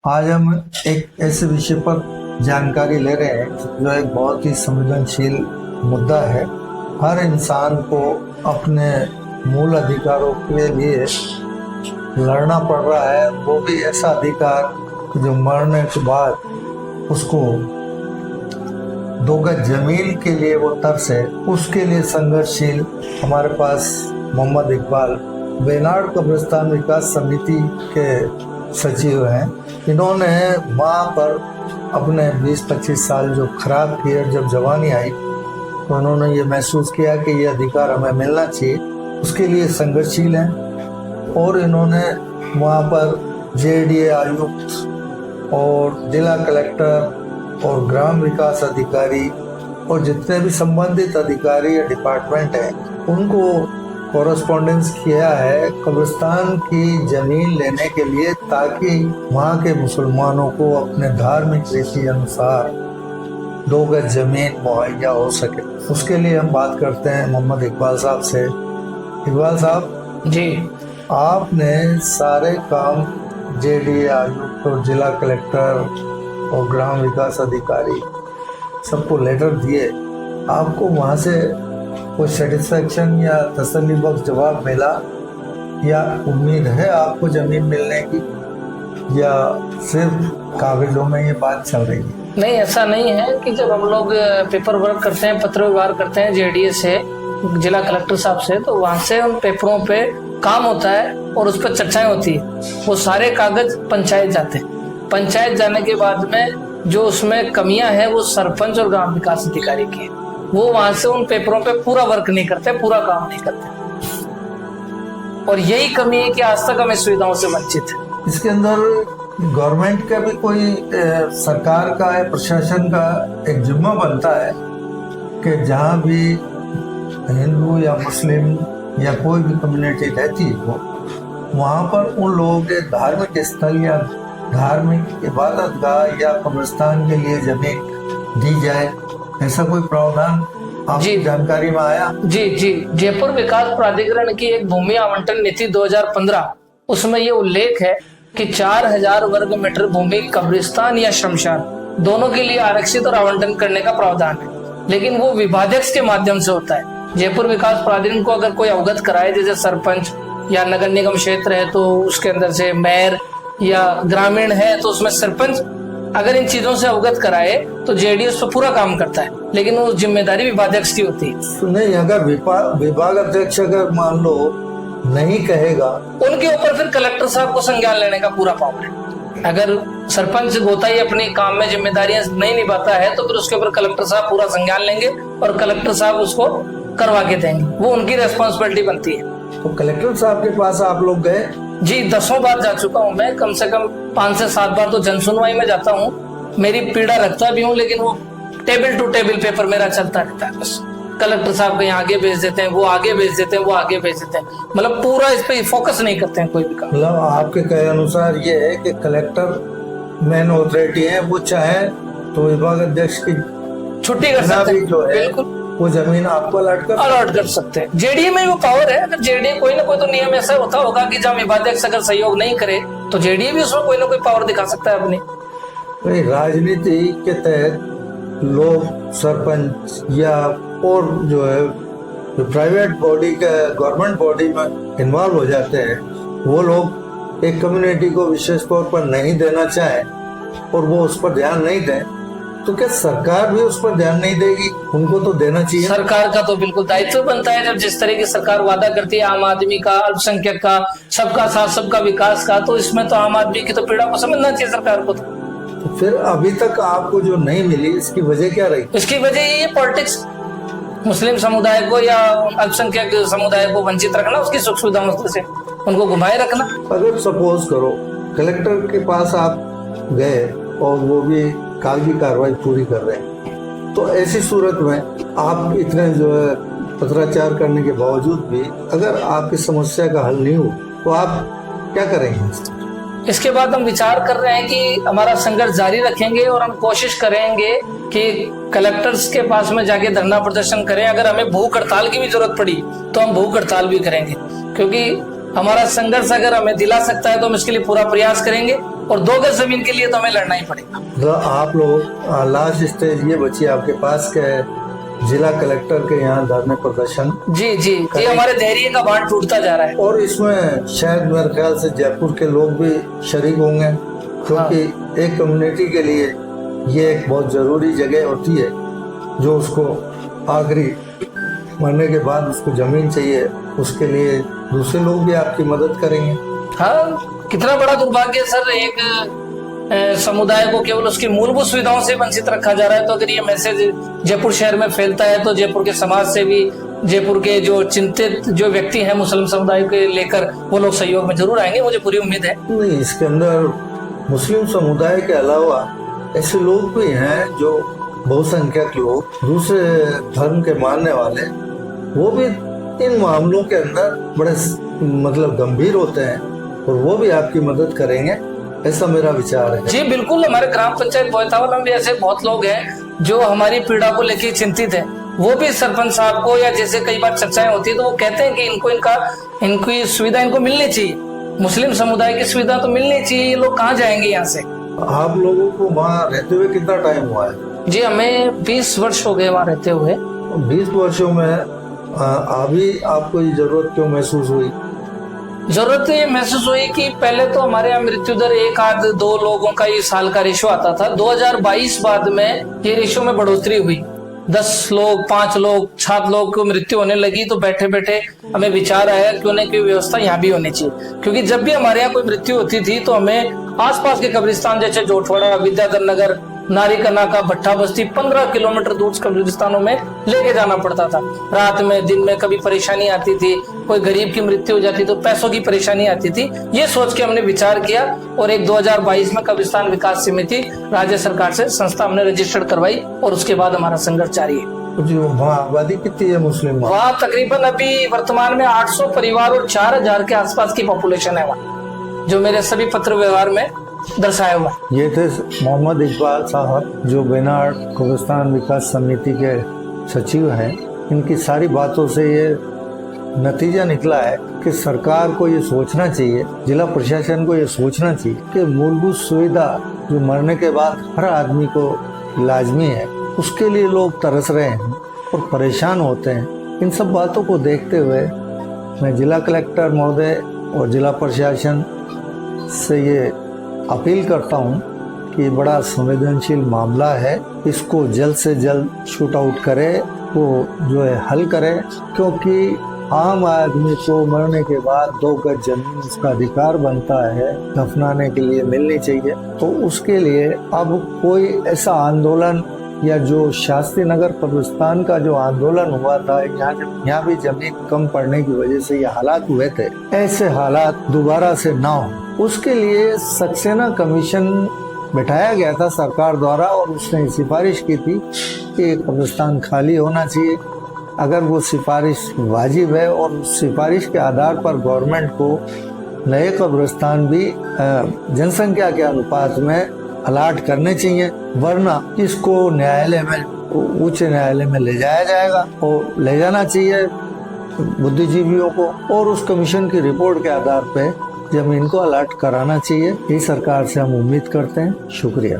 आज हम एक ऐसे विषय पर जानकारी ले रहे हैं जो एक बहुत ही संवेदनशील मुद्दा है। हर इंसान को अपने मूल अधिकारों के लिए लड़ना पड़ रहा है, वो भी ऐसा अधिकार जो मरने के बाद उसको 2 गज जमीन के लिए वो तरसे, उसके लिए संघर्षशील हमारे पास मोहम्मद इकबाल वेनाड कब्रिस्तान विकास समिति के सचिव हैं। इन्होंने वहाँ पर अपने 20-25 साल जो खराब किए, जब जवानी आई तो उन्होंने ये महसूस किया कि ये अधिकार हमें मिलना चाहिए, उसके लिए संघर्षशील हैं। और इन्होंने वहाँ पर जेडीए आयुक्त और जिला कलेक्टर और ग्राम विकास अधिकारी और जितने भी संबंधित अधिकारी या डिपार्टमेंट हैं उनको कॉरेस्पॉन्डेंस किया है कब्रिस्तान की जमीन लेने के लिए, ताकि वहाँ के मुसलमानों को अपने धार्मिक रीति अनुसार 2 गज जमीन मुहैया हो सके। उसके लिए हम बात करते हैं मोहम्मद इकबाल साहब से। इकबाल साहब जी, आपने सारे काम जेडीए आयुक्त और जिला कलेक्टर और ग्राम विकास अधिकारी सबको लेटर दिए, आपको वहाँ से कोई सेटिस्फेक्शन या तसल्ली बख्श जवाब मिला, या उम्मीद है आपको जमीन मिलने की, या सिर्फ कागजों में ये बात चल रही है? नहीं, ऐसा नहीं है कि जब हम लोग पेपर वर्क करते हैं, पत्र व्यवहार करते हैं जेडीए से, जिला कलेक्टर साहब से, तो वहां से उन पेपरों पे काम होता है और उस पर चर्चाएं होती है। वो सारे कागज पंचायत जाते हैं। पंचायत जाने के बाद में जो उसमें कमियां हैं वो सरपंच और ग्राम विकास अधिकारी की है। वो वहां से उन पेपरों पे पूरा वर्क नहीं करते, पूरा काम नहीं करते, और यही कमी है कि आज तक हम इस सुविधाओं से वंचित है। इसके अंदर गवर्नमेंट का भी कोई सरकार का या प्रशासन का एक जिम्मा बनता है कि जहाँ भी हिंदू या मुस्लिम या कोई भी कम्युनिटी रहती हो, वहाँ पर उन लोगों के धार्मिक स्थल या धार्मिक इबादत गाह या कब्रिस्तान के लिए जमीन दी जाए। ऐसा कोई प्रावधान आपकी जानकारी में आया? जी जी, जयपुर विकास प्राधिकरण की एक भूमि आवंटन नीति 2015, उसमें ये उल्लेख है कि 4000 वर्ग मीटर भूमि कब्रिस्तान या शमशान दोनों के लिए आरक्षित और आवंटन करने का प्रावधान है, लेकिन वो विभाध्यक्ष के माध्यम से होता है। जयपुर विकास प्राधिकरण को अगर कोई अवगत कराए, जैसे सरपंच या नगर निगम क्षेत्र है तो उसके अंदर से मेयर, या ग्रामीण है तो उसमें सरपंच, अगर इन चीजों से अवगत कराए तो जेडीए उस पर पूरा काम करता है, लेकिन वो जिम्मेदारी विभागाध्यक्ष की होती है। नहीं, अगर विभाग अध्यक्ष अगर मान लो नहीं कहेगा, उनके ऊपर फिर कलेक्टर साहब को संज्ञान लेने का पूरा पावर है। अगर सरपंच गोताई अपनी काम में जिम्मेदारियां नहीं निभाता है तो फिर उसके ऊपर कलेक्टर साहब पूरा संज्ञान लेंगे और कलेक्टर साहब उसको करवा के देंगे, वो उनकी रेस्पॉन्सिबिलिटी बनती है। तो कलेक्टर साहब के पास आप लोग गए? जी, 10 बार जा चुका हूँ मैं, कम से कम 5 से 7 बार तो जनसुनवाई में जाता हूँ। मेरी पीड़ा रखता भी हूँ, लेकिन वो टेबल टू टेबल पेपर मेरा चलता रहता है। बस कलेक्टर साहब कहीं आगे भेज देते हैं, वो आगे भेज देते हैं, वो आगे भेज देते हैं, मतलब पूरा इस पे फोकस नहीं करते हैं कोई भी काम। मतलब आपके कहे अनुसार ये है कि कलेक्टर मेन अथॉरिटी है, वो चाहे तो विभाग अध्यक्ष की छुट्टी कर सकते हैं, जो है बिल्कुल वो जमीन आपको अलॉट कर सकते हैं। जेडीए में वो पावर है। अगर जेडीए कोई ना कोई तो नियम ऐसा होता होगा कि जब विभागाध्यक्ष अगर सहयोग नहीं करे तो जेडीए भी उसमें कोई ना कोई पावर दिखा सकता है अपनी। राजनीति के तहत लोग सरपंच या और जो है प्राइवेट बॉडी का गवर्नमेंट बॉडी में इन्वॉल्व हो जाते हैं, वो लोग एक कम्युनिटी को विशेष तौर पर नहीं देना चाहे और वो उस पर ध्यान नहीं दें, तो क्या सरकार भी उस पर ध्यान नहीं देगी? उनको तो देना चाहिए। सरकार का तो बिल्कुल दायित्व बनता है। जब जिस तरह की सरकार वादा करती है आम आदमी का, अल्पसंख्यक का, सबका साथ सबका विकास का, तो इसमें तो आम आदमी की तो पीड़ा को समझना चाहिए सरकार को। तो फिर अभी तक आपको जो नहीं मिली, इसकी वजह क्या रही? इसकी वजह ये पॉलिटिक्स, मुस्लिम समुदाय को या अल्पसंख्यक समुदाय को वंचित रखना, उसकी सुख सुविधा से उनको घुमाए रखना। अगर सपोज करो कलेक्टर के पास आप गए और वो भी कागजी कार्रवाई पूरी कर रहे हैं, तो ऐसी सूरत में आप इतने जो है पत्राचार करने के बावजूद भी अगर आपकी समस्या का हल नहीं हो तो आप क्या करेंगे? इसके बाद हम विचार कर रहे हैं कि हमारा संघर्ष जारी रखेंगे और हम कोशिश करेंगे कि कलेक्टर्स के पास में जाके धरना प्रदर्शन करें। अगर हमें भूख हड़ताल की भी जरूरत पड़ी तो हम भूख हड़ताल भी करेंगे, क्योंकि हमारा संघर्ष अगर हमें दिला सकता है तो हम इसके लिए पूरा प्रयास करेंगे, और 2 गज जमीन के लिए तो हमें लड़ना ही पड़ेगा। तो आप लोग लास्ट स्टेज ये बची आपके पास के जिला कलेक्टर के यहाँ धरने प्रदर्शन। जी जी जी, हमारे धैर्य का बांध टूटता जा रहा है। और इसमें शायद मेरे ख्याल से जयपुर के लोग भी शरीक होंगे, क्योंकि एक कम्युनिटी के लिए ये एक बहुत जरूरी जगह होती है, जो उसको आखिरी मरने के बाद उसको जमीन चाहिए, उसके लिए दूसरे लोग भी आपकी मदद करेंगे। हाँ, कितना बड़ा दुर्भाग्य सर, एक समुदाय को केवल उसकी मूलभूत सुविधाओं से वंचित रखा जा रहा है। तो अगर ये मैसेज जयपुर शहर में फैलता है तो जयपुर के समाज से भी, जयपुर के जो चिंतित जो व्यक्ति हैं मुस्लिम समुदाय के लेकर, वो लोग सहयोग में जरूर आएंगे, मुझे पूरी उम्मीद है। नहीं, इसके अंदर मुस्लिम समुदाय के अलावा ऐसे लोग भी हैं जो बहुसंख्यक लोग, दूसरे धर्म के मानने वाले, वो भी इन मामलों के अंदर बड़े मतलब गंभीर होते हैं, और वो भी आपकी मदद करेंगे, ऐसा मेरा विचार है। जी बिल्कुल, हमारे ग्राम पंचायत बोयतावाला में ऐसे बहुत लोग हैं जो हमारी पीड़ा को लेकर चिंतित है। वो भी सरपंच साहब को, या जैसे कई बार चर्चाएं होती है तो वो कहते हैं कि इनकी सुविधा इनको मिलनी चाहिए, मुस्लिम समुदाय की सुविधा तो मिलनी चाहिए, ये लोग कहाँ जाएंगे यहाँ से। आप लोगों को वहाँ रहते हुए कितना टाइम हुआ है? जी, हमें 20 वर्ष हो गए वहाँ रहते हुए। 20 वर्षों में अभी आपको ये जरूरत क्यों महसूस हुई? जरूरत ये महसूस हुई कि पहले तो हमारे यहाँ मृत्यु दर 1-2 लोगों का इस साल का रेशो आता था। 2022 बाद में ये रेशो में बढ़ोतरी हुई, 10 लोग, 5 लोग, 7 लोग को मृत्यु होने लगी। तो बैठे बैठे हमें विचार आया क्यों नहीं कोई व्यवस्था यहाँ भी होनी चाहिए, क्योंकि जब भी हमारे यहाँ कोई मृत्यु होती थी तो हमें आसपास के कब्रिस्तान जैसे जोटवाड़ा, विद्याधर नगर, नारीकना का भट्टा बस्ती 15 किलोमीटर दूर कब्रिस्तानों में लेके जाना पड़ता था। रात में, दिन में कभी परेशानी आती थी, कोई गरीब की मृत्यु हो जाती तो पैसों की परेशानी आती थी। ये सोच के हमने विचार किया और एक 2022 में कब्रिस्तान विकास समिति राज्य सरकार से संस्था हमने रजिस्टर्ड करवाई, और उसके बाद हमारा संघर्ष जारी है। जी, वहाँ आबादी कितनी है मुस्लिम? वहाँ तकरीबन अभी वर्तमान में 800 परिवार और 4000 के आसपास की पॉपुलेशन है वहाँ, जो मेरे सभी पत्र व्यवहार में दर्शाया हुआ। ये थे मोहम्मद इकबाल साहब, जो बेनाड कब्रिस्तान विकास समिति के सचिव हैं। इनकी सारी बातों से ये नतीजा निकला है कि सरकार को ये सोचना चाहिए, जिला प्रशासन को ये सोचना चाहिए कि मूलभूत सुविधा जो मरने के बाद हर आदमी को लाजमी है, उसके लिए लोग तरस रहे हैं और परेशान होते हैं। इन सब बातों को देखते हुए मैं जिला कलेक्टर महोदय और जिला प्रशासन से ये अपील करता हूँ कि बड़ा संवेदनशील मामला है, इसको जल्द से जल्द शूट आउट करे, वो जो है हल करे, क्योंकि आम आदमी को मरने के बाद 2 गज जमीन उसका अधिकार बनता है, दफनाने के लिए मिलनी चाहिए। तो उसके लिए अब कोई ऐसा आंदोलन, या जो शास्त्री नगर कब्रिस्तान का जो आंदोलन हुआ था, यहाँ भी जमीन कम पड़ने की वजह से ये हालात हुए थे, ऐसे हालात दोबारा से ना हो, उसके लिए सक्सेना कमीशन बिठाया गया था सरकार द्वारा, और उसने सिफारिश की थी कि कब्रिस्तान खाली होना चाहिए। अगर वो सिफारिश वाजिब है और उस सिफारिश के आधार पर गवर्नमेंट को नए कब्रिस्तान भी जनसंख्या के अनुपात में अलाट करने चाहिए, वरना इसको न्यायालय में, उच्च न्यायालय में ले जाया जाएगा, और ले जाना चाहिए बुद्धिजीवियों को, और उस कमीशन की रिपोर्ट के आधार पे जमीन को अलाट कराना चाहिए। ये सरकार से हम उम्मीद करते हैं। शुक्रिया।